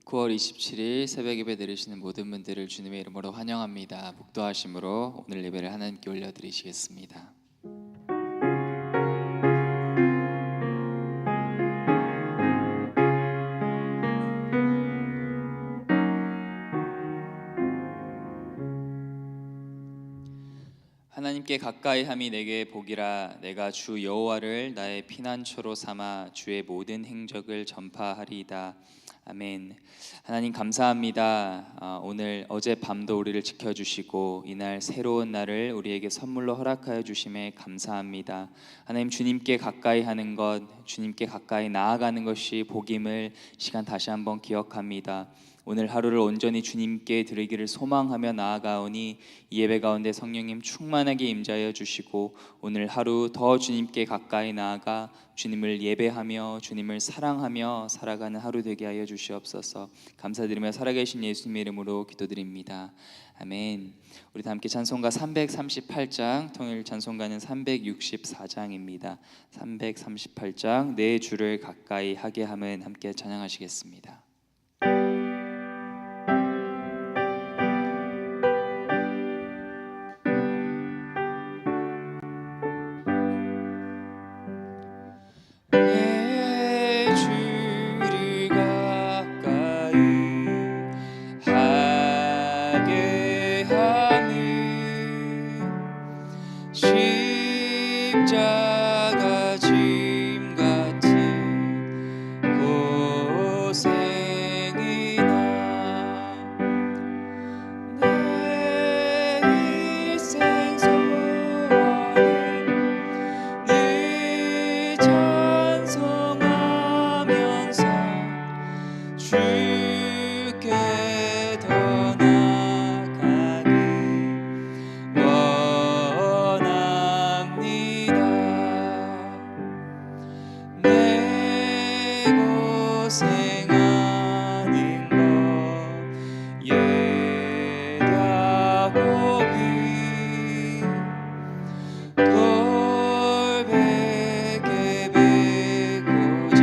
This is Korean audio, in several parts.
9월 27일 새벽 예배 드리시는 모든 분들을 주님의 이름으로 환영합니다. 복도하심으로 오늘 예배를 하나님께 올려드리시겠습니다. 하나님께 가까이함이 내게 복이라. 내가 주 여호와를 나의 피난처로 삼아 주의 모든 행적을 전파하리이다. 아멘. 하나님 감사합니다. 오늘 어젯밤도 우리를 지켜주시고 이날 새로운 날을 우리에게 선물로 허락하여 주심에 감사합니다. 하나님, 주님께 가까이 하는 것, 주님께 가까이 나아가는 것이 복임을 시간 다시 한번 기억합니다. 오늘 하루를 온전히 주님께 드리기를 소망하며 나아가오니 이 예배 가운데 성령님 충만하게 임재하여 주시고 오늘 하루 더 주님께 가까이 나아가 주님을 예배하며 주님을 사랑하며 살아가는 하루 되게 하여 주시옵소서. 감사드리며 살아계신 예수님의 이름으로 기도드립니다. 아멘. 우리 다 함께 찬송가 338장, 통일 찬송가는 364장입니다. 338장 내 주를 가까이 하게 함은 함께 찬양하시겠습니다. 십자가 짐 같은 고생이나 내 일생 소원을 늘 찬송하면서 주께 더 나아가길 원합니다. 내 고생하는 것 예다보기 돌베개 베고자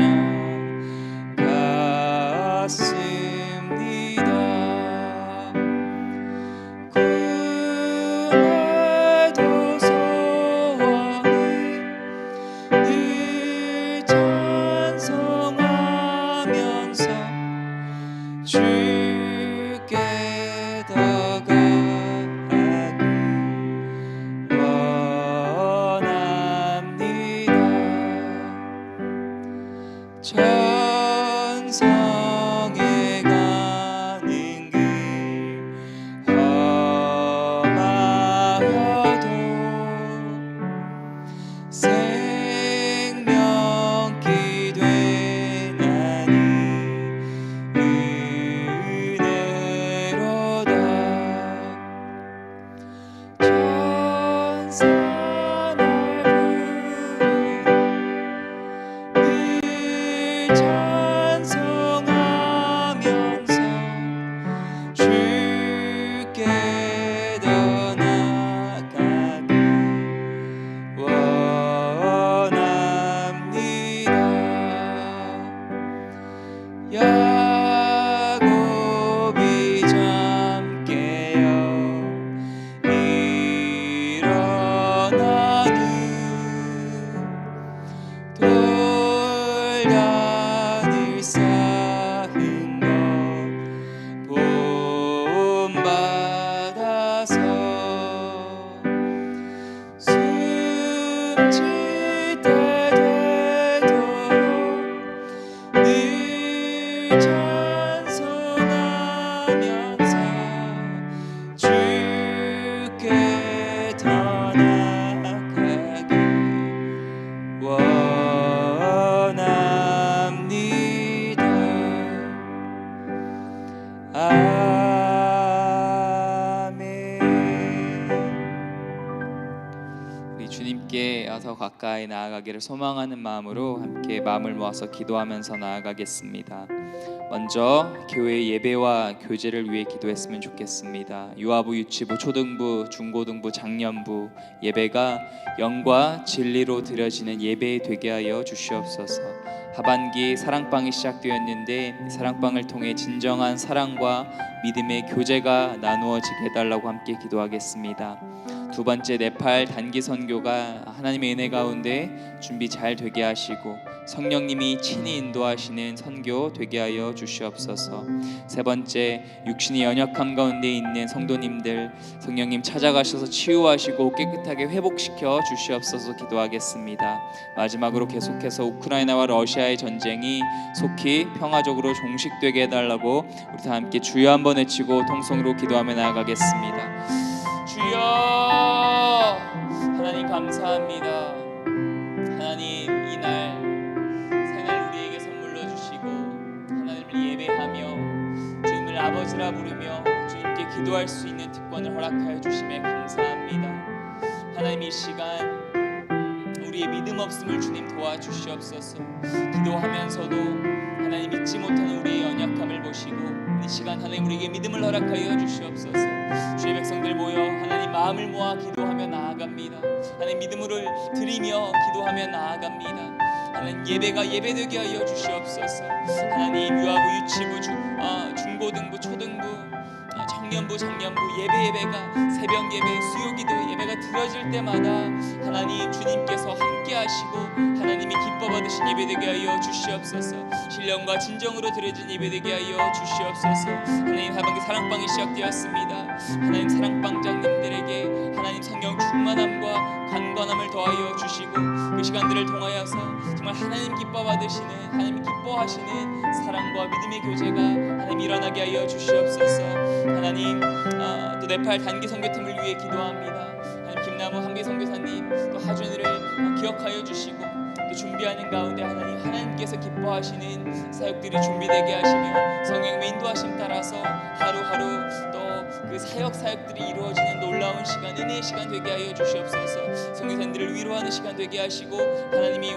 갔습니다. 그날도 소원을 늘 찬송하면서 주께 더 가기 원합니다. 천성에 가는 길 험하여도 생명기 되나니 은혜로다. 천사 날 부르니 늘 찬송하면서 주께 더 나아가길 원합니다. 야곱이 잠 깨어 일어나는 돌단을 쌓은 것 본받아서 숨질 때 되도록 늘 더 가까이 나아가기를 소망하는 마음으로 함께 마음을 모아서 기도하면서 나아가겠습니다. 먼저 교회 예배와 교제를 위해 기도했으면 좋겠습니다. 유아부, 유치부, 초등부, 중고등부, 장년부 예배가 영과 진리로 드려지는 예배 되게 하여 주시옵소서. 하반기 사랑방이 시작되었는데 사랑방을 통해 진정한 사랑과 믿음의 교제가 나누어지게 해달라고 함께 기도하겠습니다. 두 번째, 네팔 단기 선교가 하나님의 은혜 가운데 준비 잘 되게 하시고 성령님이 친히 인도하시는 선교 되게 하여 주시옵소서. 세 번째, 육신의 연약함 가운데 있는 성도님들 성령님 찾아가셔서 치유하시고 깨끗하게 회복시켜 주시옵소서 기도하겠습니다. 마지막으로 계속해서 우크라이나와 러시아의 전쟁이 속히 평화적으로 종식되게 해달라고 우리 다 함께 주여 한번 외치고 통성으로 기도하며 나아가겠습니다. 주여, 하나님 감사합니다. 하나님 이날 새날 우리에게 선물로 주시고 하나님을 예배하며 주님을 아버지라 부르며 주님께 기도할 수 있는 특권을 허락하여 주심에 감사합니다. 하나님 이 시간 우리의 믿음 없음을 주님 도와주시옵소서. 기도하면서도 하나님 믿지 못하는 우리의 연약함을 보시고 이 시간 하나님 우리에게 믿음을 허락하여 주시옵소서. 주의 백성들 모여 하나님 마음을 모아 기도하며 나아갑니다. 하나님 믿음으로 드리며 기도하며 나아갑니다. 하나님 예배가 예배되게 하여 주시옵소서. 하나님 유아부, 유치부, 중고등부, 초등부, 청년부, 장년부 예배가 새벽 예배, 수요기도 예배가 드려질 때마다 하나님 주님께서 함께 하시고 하나님이 기뻐 받으신 예배되게 하여 주시옵소서. 신령과 진정으로 드려진 예배되게 하여 주시옵소서. 하나님 하반기 사랑방이 시작되었습니다. 하나님 사랑방장님들에게 하나님 성령 충만함과 강건함을 더하여 주시고 그 시간들을 통하여서 정말 하나님 기뻐 받으시는 하나님 기뻐하시는 사랑과 믿음의 교제가 하나님 일어나게 하여 주시옵소서. 하나님 또 네팔 단기 선교팀을 위해 기도합니다. 하나님 김나무 한비 선교사님 또 하준이를 기억하여 주시고 또 준비하는 가운데 하나님께서 기뻐하시는 사역들이 준비되게 하시며 성령님의 인도하심 따라서 하루하루 또 그 사역들이 이루어지는 놀라운 시간, 은혜의 시간 되게 하여 주시옵소서. 선교사님들을 위로하는 시간 되게 하시고 하나님이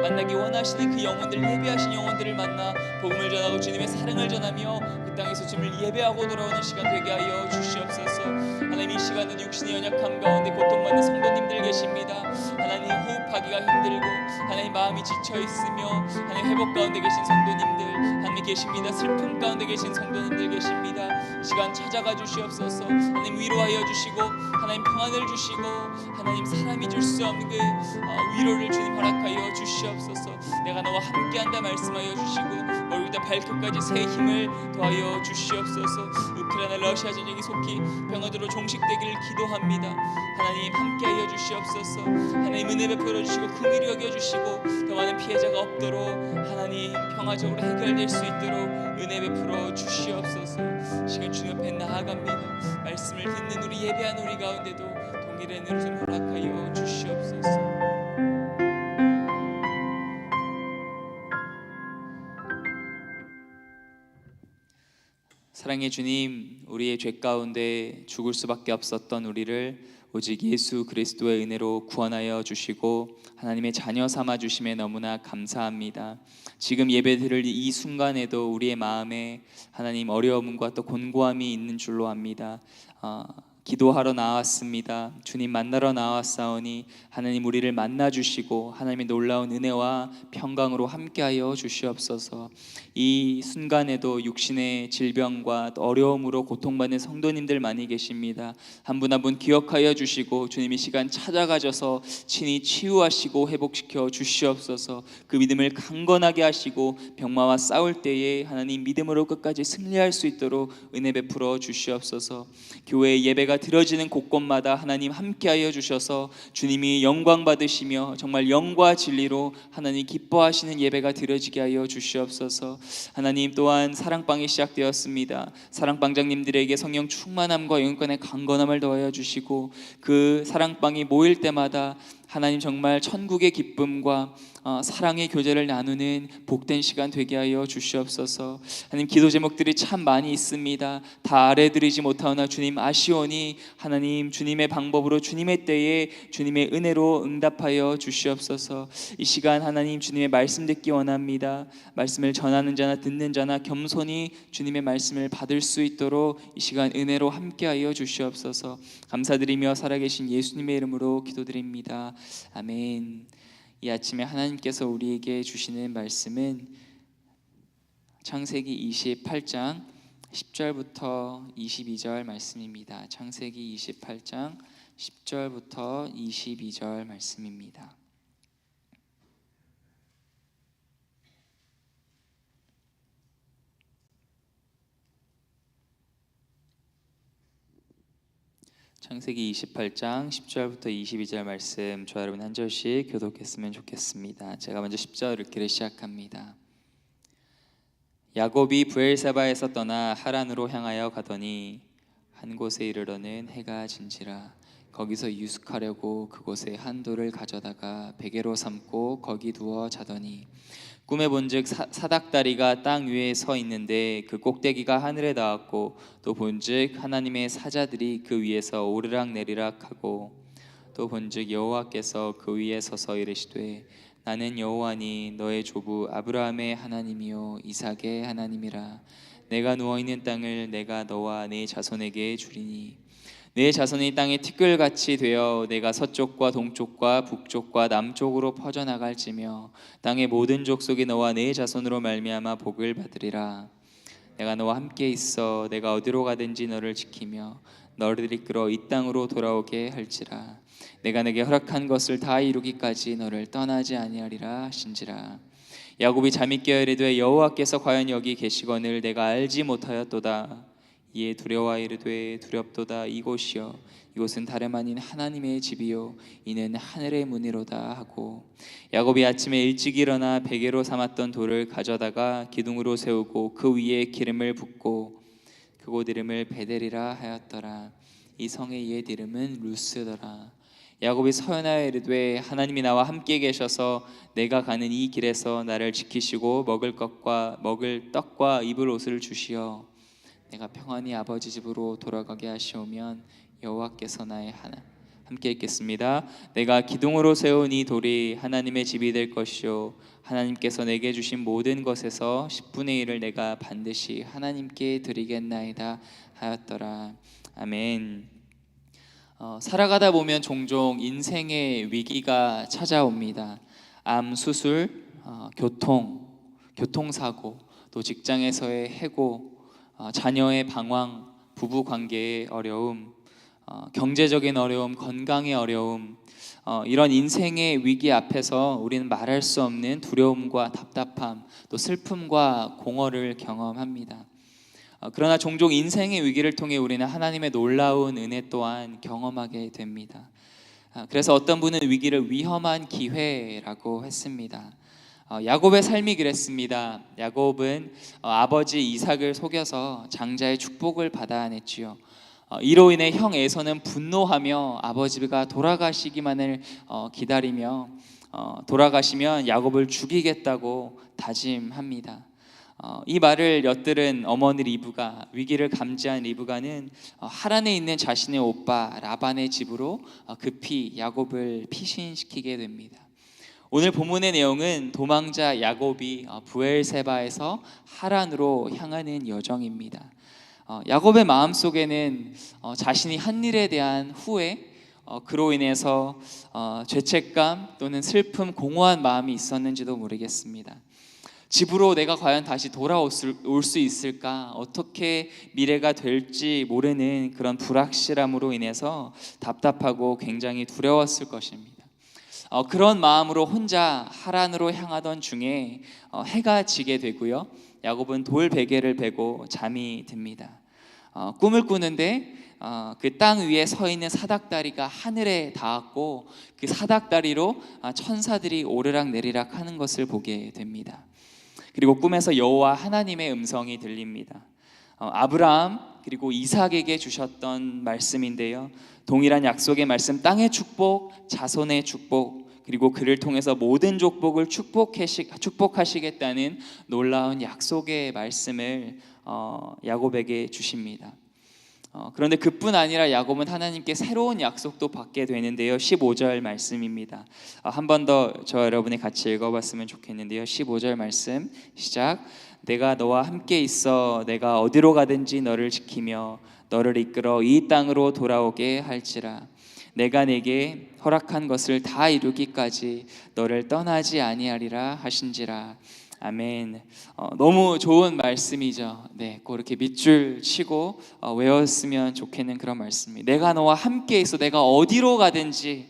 만나기 원하시는 그 영혼들, 예배하신 영혼들을 만나 복음을 전하고 주님의 사랑을 전하며 그 땅에서 주님을 예배하고 돌아오는 시간 되게 하여 주시옵소서. 하나님 이 시간은 육신의 연약함 가운데 고통받는 성도님들 계십니다. 하나님 호흡하기가 힘들고 하나님 마음이 지쳐있으며 하나님 회복 가운데 계신 성도님들 하나님 계십니다. 슬픔 가운데 계신 성도님들 계십니다. 이 시간 찾아가 주시옵소서. 하나님 위로하여 주시고 하나님 평안을 주시고 하나님 사람이 줄 수 없는 그 위로를 주님 허락하여 주시옵소서. 내가 너와 함께한다 말씀하여 주시고 머리부터 발끝까지 새 힘을 더하여 주시옵소서. 우크라이나 러시아 전쟁이 속히 평화도로 종식되기를 기도합니다. 하나님 함께하여 주시옵소서. 하나님 은혜 베풀어 주시고 긍휼히 여겨 주시고 더 많은 피해자가 없도록 하나님 평화적으로 해결될 수 있도록 은혜 베풀어 주시옵소서. 시간 주님 앞에 나아갑니다. 말씀을 듣는 우리 예배하는 우리 가운데도 동일의 은혜를 좀 허락하여 주시옵소서. 사랑의 주님, 우리의 죄 가운데 죽을 수밖에 없었던 우리를 오직 예수 그리스도의 은혜로 구원하여 주시고 하나님의 자녀 삼아 주심에 너무나 감사합니다. 지금 예배드릴 이 순간에도 우리의 마음에 하나님 어려움과 또 곤고함이 있는 줄로 압니다. 기도하러 나왔습니다. 주님 만나러 나왔사오니 하나님 우리를 만나주시고 하나님의 놀라운 은혜와 평강으로 함께하여 주시옵소서. 이 순간에도 육신의 질병과 어려움으로 고통받는 성도님들 많이 계십니다. 한 분 한 분 기억하여 주시고 주님 이 시간 찾아가셔서 친히 치유하시고 회복시켜 주시옵소서. 그 믿음을 강건하게 하시고 병마와 싸울 때에 하나님 믿음으로 끝까지 승리할 수 있도록 은혜 베풀어 주시옵소서. 교회의 예배가 드려지는 곳곳마다 하나님 함께하여 주셔서 주님이 영광 받으시며 정말 영과 진리로 하나님 기뻐하시는 예배가 드려지게 하여 주시옵소서. 하나님 또한 사랑방이 시작되었습니다. 사랑방장님들에게 성령 충만함과 영권의 강건함을 더하여 주시고 그 사랑방이 모일 때마다 하나님 정말 천국의 기쁨과 사랑의 교제를 나누는 복된 시간 되게 하여 주시옵소서. 하나님 기도 제목들이 참 많이 있습니다. 다 아뢰드리지 못하오나 주님 아시오니 하나님 주님의 방법으로 주님의 때에 주님의 은혜로 응답하여 주시옵소서. 이 시간 하나님 주님의 말씀 듣기 원합니다. 말씀을 전하는 자나 듣는 자나 겸손히 주님의 말씀을 받을 수 있도록 이 시간 은혜로 함께하여 주시옵소서. 감사드리며 살아계신 예수님의 이름으로 기도드립니다. 아멘. 이 아침에 하나님께서 우리에게 주시는 말씀은 창세기 28장 10절부터 22절 말씀입니다. 창세기 28장 10절부터 22절 말씀입니다. 창세기 28장 10절부터 22절 말씀 저와 여러분 한 절씩 교독했으면 좋겠습니다. 제가 먼저 10절 읽기를 시작합니다. 야곱이 브엘세바에서 떠나 하란으로 향하여 가더니 한 곳에 이르러는 해가 진지라. 거기서 유숙하려고 그곳에 한 돌을 가져다가 베개로 삼고 거기 두어 자더니 꿈에 본즉 사닥다리가 땅 위에 서 있는데 그 꼭대기가 하늘에 닿았고 또 본즉 하나님의 사자들이 그 위에서 오르락내리락하고 또 본즉 여호와께서 그 위에 서서 이르시되 나는 여호와니 너의 조부 아브라함의 하나님이요 이삭의 하나님이라. 내가 누워있는 땅을 내가 너와 네 자손에게 주리니 내 자손이 땅의 티끌같이 되어 내가 서쪽과 동쪽과 북쪽과 남쪽으로 퍼져나갈지며 땅의 모든 족속이 너와 내 자손으로 말미암아 복을 받으리라. 내가 너와 함께 있어 내가 어디로 가든지 너를 지키며 너를 이끌어 이 땅으로 돌아오게 할지라. 내가 내게 허락한 것을 다 이루기까지 너를 떠나지 아니하리라 하신지라. 야곱이 잠이 깨어 이르되 여호와께서 과연 여기 계시거늘 내가 알지 못하였도다. 이에 두려워 이르되 두렵도다. 이곳이여 이곳은 다름 아닌 하나님의 집이요 이는 하늘의 문이로다 하고 야곱이 아침에 일찍 일어나 베개로 삼았던 돌을 가져다가 기둥으로 세우고 그 위에 기름을 붓고 그곳 이름을 베델이라 하였더라. 이 성의 옛 이름은 루스더라. 야곱이 서연하여 이르되 하나님이 나와 함께 계셔서 내가 가는 이 길에서 나를 지키시고 먹을 떡과 입을 옷을 주시어 내가 평안히 아버지 집으로 돌아가게 하시오면 여호와께서 나의 함께 읽겠습니다. 내가 기둥으로 세운 이 돌이 하나님의 집이 될 것이요 하나님께서 내게 주신 모든 것에서 10분의 1을 내가 반드시 하나님께 드리겠나이다 하였더라. 아멘. 살아가다 보면 종종 인생의 위기가 찾아옵니다. 암 수술, 교통사고, 또 직장에서의 해고, 자녀의 방황, 부부 관계의 어려움, 경제적인 어려움, 건강의 어려움, 이런 인생의 위기 앞에서 우리는 말할 수 없는 두려움과 답답함, 또 슬픔과 공허를 경험합니다. 그러나 종종 인생의 위기를 통해 우리는 하나님의 놀라운 은혜 또한 경험하게 됩니다. 그래서 어떤 분은 위기를 위험한 기회라고 했습니다. 야곱의 삶이 그랬습니다. 야곱은 아버지 이삭을 속여서 장자의 축복을 받아냈지요. 이로 인해 형 에서는 분노하며 아버지가 돌아가시기만을 기다리며 돌아가시면 야곱을 죽이겠다고 다짐합니다. 이 말을 엿들은 어머니 리브가, 위기를 감지한 리브가는 하란에 있는 자신의 오빠 라반의 집으로 급히 야곱을 피신시키게 됩니다. 오늘 본문의 내용은 도망자 야곱이 브엘세바에서 하란으로 향하는 여정입니다. 야곱의 마음속에는 자신이 한 일에 대한 후회, 그로 인해서 죄책감 또는 슬픔, 공허한 마음이 있었는지도 모르겠습니다. 집으로 내가 과연 다시 돌아올 수 있을까, 어떻게 미래가 될지 모르는 그런 불확실함으로 인해서 답답하고 굉장히 두려웠을 것입니다. 그런 마음으로 혼자 하란으로 향하던 중에 해가 지게 되고요, 야곱은 돌 베개를 베고 잠이 듭니다. 꿈을 꾸는데 그 땅 위에 서 있는 사닥다리가 하늘에 닿았고 그 사닥다리로 천사들이 오르락 내리락 하는 것을 보게 됩니다. 그리고 꿈에서 여호와 하나님의 음성이 들립니다. 아브라함, 그리고 이삭에게 주셨던 말씀인데요. 동일한 약속의 말씀, 땅의 축복, 자손의 축복, 그리고 그를 통해서 모든 족복을 축복하시겠다는 놀라운 약속의 말씀을 야곱에게 주십니다. 그런데 그뿐 아니라 야곱은 하나님께 새로운 약속도 받게 되는데요. 15절 말씀입니다. 한 번 더 저 여러분이 같이 읽어봤으면 좋겠는데요. 15절 말씀 시작. 내가 너와 함께 있어 내가 어디로 가든지 너를 지키며 너를 이끌어 이 땅으로 돌아오게 할지라. 내가 내게 허락한 것을 다 이루기까지 너를 떠나지 아니하리라 하신지라. 아멘. 너무 좋은 말씀이죠. 네, 그렇게 밑줄 치고 외웠으면 좋겠는 그런 말씀이. 내가 너와 함께 있어 내가 어디로 가든지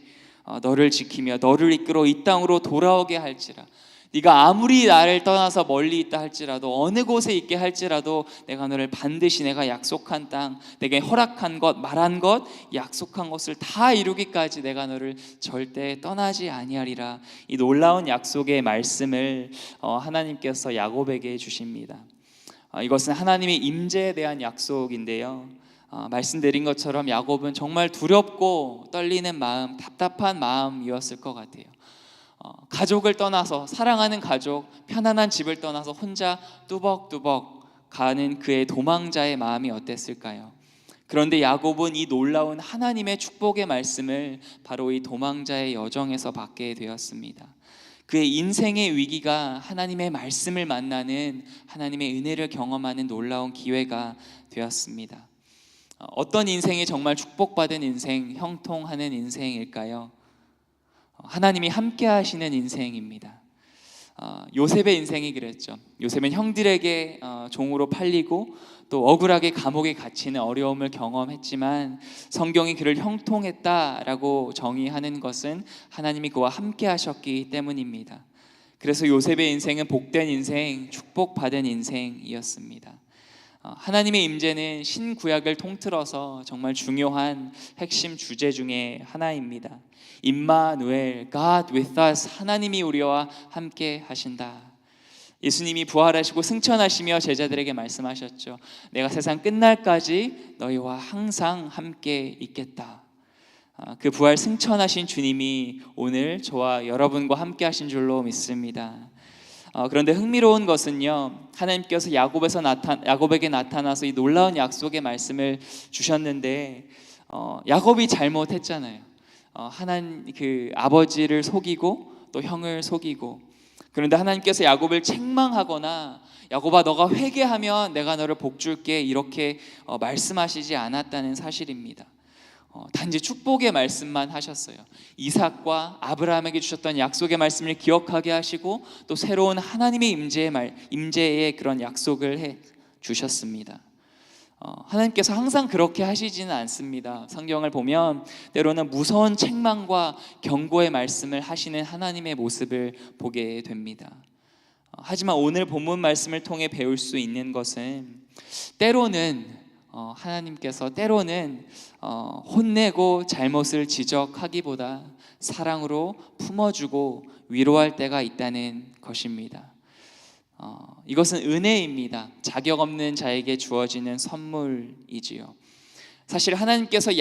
너를 지키며 너를 이끌어 이 땅으로 돌아오게 할지라. 네가 아무리 나를 떠나서 멀리 있다 할지라도 어느 곳에 있게 할지라도 내가 너를 반드시 내가 약속한 땅, 내게 허락한 것, 말한 것, 약속한 것을 다 이루기까지 내가 너를 절대 떠나지 아니하리라. 이 놀라운 약속의 말씀을 하나님께서 야곱에게 주십니다. 이것은 하나님의 임재에 대한 약속인데요. 말씀드린 것처럼 야곱은 정말 두렵고 떨리는 마음, 답답한 마음이었을 것 같아요. 가족을 떠나서, 사랑하는 가족, 편안한 집을 떠나서 혼자 뚜벅뚜벅 가는 그의 도망자의 마음이 어땠을까요? 그런데 야곱은 이 놀라운 하나님의 축복의 말씀을 바로 이 도망자의 여정에서 받게 되었습니다. 그의 인생의 위기가 하나님의 말씀을 만나는, 하나님의 은혜를 경험하는 놀라운 기회가 되었습니다. 어떤 인생이 정말 축복받은 인생, 형통하는 인생일까요? 하나님이 함께 하시는 인생입니다. 요셉의 인생이 그랬죠. 요셉은 형들에게 종으로 팔리고 또 억울하게 감옥에 갇히는 어려움을 경험했지만 성경이 그를 형통했다라고 정의하는 것은 하나님이 그와 함께 하셨기 때문입니다. 그래서 요셉의 인생은 복된 인생, 축복받은 인생이었습니다. 하나님의 임재는 신구약을 통틀어서 정말 중요한 핵심 주제 중에 하나입니다. 임마누엘, God with us, 하나님이 우리와 함께 하신다. 예수님이 부활하시고 승천하시며 제자들에게 말씀하셨죠. 내가 세상 끝날까지 너희와 항상 함께 있겠다. 그 부활 승천하신 주님이 오늘 저와 여러분과 함께 하신 줄로 믿습니다. 그런데 흥미로운 것은요, 하나님께서 야곱에게 나타나서 이 놀라운 약속의 말씀을 주셨는데 야곱이 잘못했잖아요. 하나님 그 아버지를 속이고 또 형을 속이고. 그런데 하나님께서 야곱을 책망하거나 야곱아 너가 회개하면 내가 너를 복 줄게 이렇게 말씀하시지 않았다는 사실입니다. 단지 축복의 말씀만 하셨어요. 이삭과 아브라함에게 주셨던 약속의 말씀을 기억하게 하시고 또 새로운 하나님의 임재의 그런 약속을 해 주셨습니다. 하나님께서 항상 그렇게 하시지는 않습니다. 성경을 보면 때로는 무서운 책망과 경고의 말씀을 하시는 하나님의 모습을 보게 됩니다. 하지만 오늘 본문 말씀을 통해 배울 수 있는 것은 때로는 하나님께서 때로는 혼내고 잘못을 지적하기보다 사랑으로 품어주고 위로할 때가 있다는 것입니다. 이것은 은혜입니다. 자격 없는 자에게 주어지는 선물이지요. 사실 하나님께서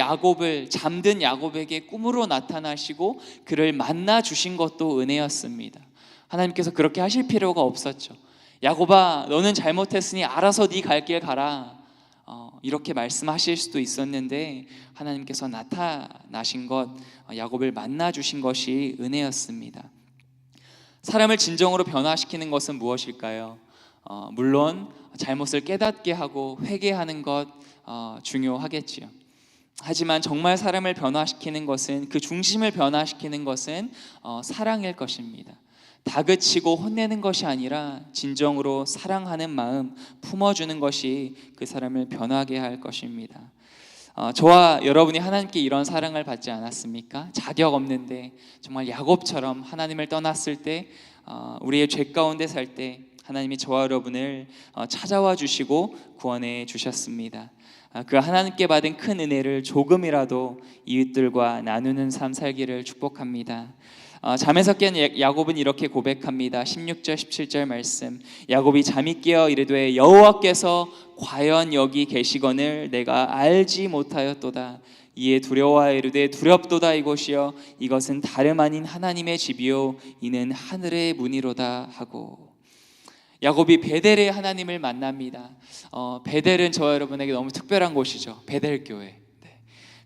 잠든 야곱에게 꿈으로 나타나시고 그를 만나 주신 것도 은혜였습니다. 하나님께서 그렇게 하실 필요가 없었죠. 야곱아 너는 잘못했으니 알아서 네 갈 길 가라 이렇게 말씀하실 수도 있었는데 하나님께서 나타나신 것, 야곱을 만나 주신 것이 은혜였습니다. 사람을 진정으로 변화시키는 것은 무엇일까요? 물론 잘못을 깨닫게 하고 회개하는 것 중요하겠지요. 하지만 정말 사람을 변화시키는 것은, 그 중심을 변화시키는 것은 사랑일 것입니다. 다그치고 혼내는 것이 아니라 진정으로 사랑하는 마음 품어주는 것이 그 사람을 변하게 할 것입니다. 저와 여러분이 하나님께 이런 사랑을 받지 않았습니까? 자격 없는데 정말 야곱처럼 하나님을 떠났을 때, 우리의 죄 가운데 살 때 하나님이 저와 여러분을 찾아와 주시고 구원해 주셨습니다. 그 하나님께 받은 큰 은혜를 조금이라도 이웃들과 나누는 삶 살기를 축복합니다. 잠에서 깬 야곱은 이렇게 고백합니다. 16절 17절 말씀. 야곱이 잠이 깨어 이르되 여호와께서 과연 여기 계시거늘 내가 알지 못하였도다. 이에 두려워하여 이르되 두렵도다 이곳이여 이것은 다름 아닌 하나님의 집이요 이는 하늘의 문이로다 하고. 야곱이 베델의 하나님을 만납니다. 베델은 저와 여러분에게 너무 특별한 곳이죠. 베델 교회.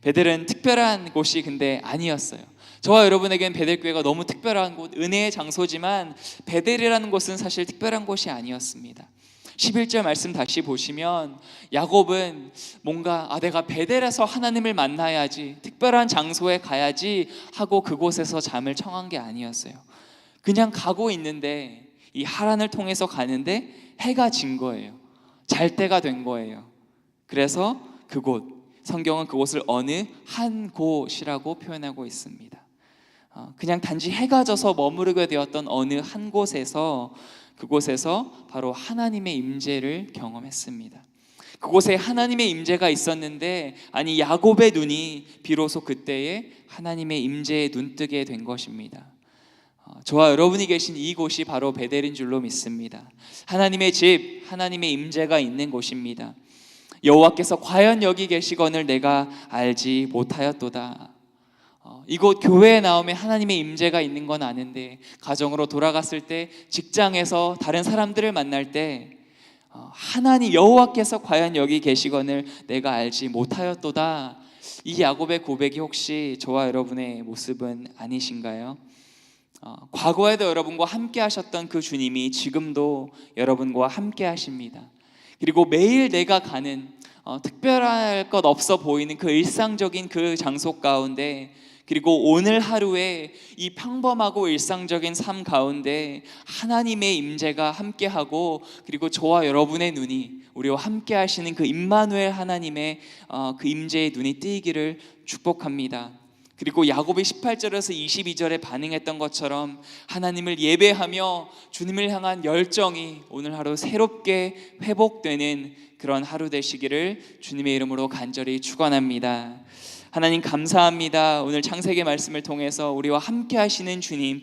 베델은 특별한 곳이 근데 아니었어요. 저와 여러분에겐 베델 교회가 너무 특별한 곳, 은혜의 장소지만 베델이라는 곳은 사실 특별한 곳이 아니었습니다. 11절 말씀 다시 보시면 야곱은 뭔가 내가 베델에서 하나님을 만나야지, 특별한 장소에 가야지 하고 그곳에서 잠을 청한 게 아니었어요. 그냥 가고 있는데 이 하란을 통해서 가는데 해가 진 거예요. 잘 때가 된 거예요. 그래서 그곳, 성경은 그곳을 어느 한 곳이라고 표현하고 있습니다. 그냥 단지 해가 져서 머무르게 되었던 어느 한 곳에서, 그곳에서 바로 하나님의 임재를 경험했습니다. 그곳에 하나님의 임재가 있었는데, 아니 야곱의 눈이 비로소 그때에 하나님의 임재에 눈뜨게 된 것입니다. 저와 여러분이 계신 이곳이 바로 베델인 줄로 믿습니다. 하나님의 집, 하나님의 임재가 있는 곳입니다. 여호와께서 과연 여기 계시거늘 내가 알지 못하였도다. 이곳 교회에 나오면 하나님의 임재가 있는 건 아는데, 가정으로 돌아갔을 때, 직장에서 다른 사람들을 만날 때 하나님 여호와께서 과연 여기 계시거늘 내가 알지 못하였도다. 이 야곱의 고백이 혹시 저와 여러분의 모습은 아니신가요? 과거에도 여러분과 함께 하셨던 그 주님이 지금도 여러분과 함께 하십니다. 그리고 매일 내가 가는 특별할 것 없어 보이는 그 일상적인 그 장소 가운데, 그리고 오늘 하루에 이 평범하고 일상적인 삶 가운데 하나님의 임재가 함께하고, 그리고 저와 여러분의 눈이 우리와 함께 하시는 그 임마누엘 하나님의 그 임재의 눈이 뜨이기를 축복합니다. 그리고 야곱이 18절에서 22절에 반응했던 것처럼 하나님을 예배하며 주님을 향한 열정이 오늘 하루 새롭게 회복되는 그런 하루 되시기를 주님의 이름으로 간절히 축원합니다. 하나님 감사합니다. 오늘 창세기 말씀을 통해서 우리와 함께 하시는 주님,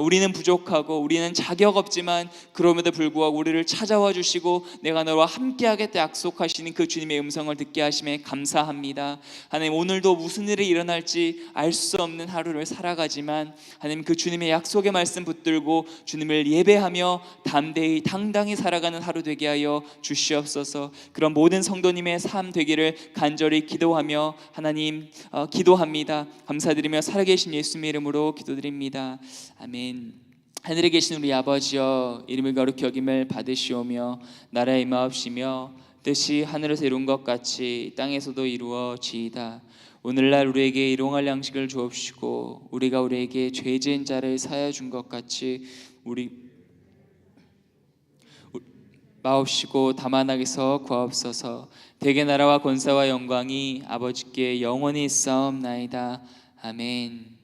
우리는 부족하고 우리는 자격 없지만 그럼에도 불구하고 우리를 찾아와 주시고 내가 너와 함께 하겠다 약속하시는 그 주님의 음성을 듣게 하심에 감사합니다. 하나님, 오늘도 무슨 일이 일어날지 알 수 없는 하루를 살아가지만 하나님, 그 주님의 약속의 말씀 붙들고 주님을 예배하며 담대히 당당히 살아가는 하루 되게 하여 주시옵소서. 그런 모든 성도님의 삶 되기를 간절히 기도하며 하나님 기도합니다. 감사드리며 살아계신 예수님의 이름으로 기도드립니다. 아멘. 하늘에 계신 우리 아버지여, 이름을 거룩히 여김을 받으시오며 나라의 임하옵시며 뜻이 하늘에서 이룬 것 같이 땅에서도 이루어지이다. 오늘날 우리에게 일용할 양식을 주옵시고 우리가 우리에게 죄 지은 자를 사하여 준 것 같이 우리 마옵시고 다만 악에서 구하옵소서. 대개 나라와 권세와 영광이 아버지께 영원히 있사옵나이다. 아멘.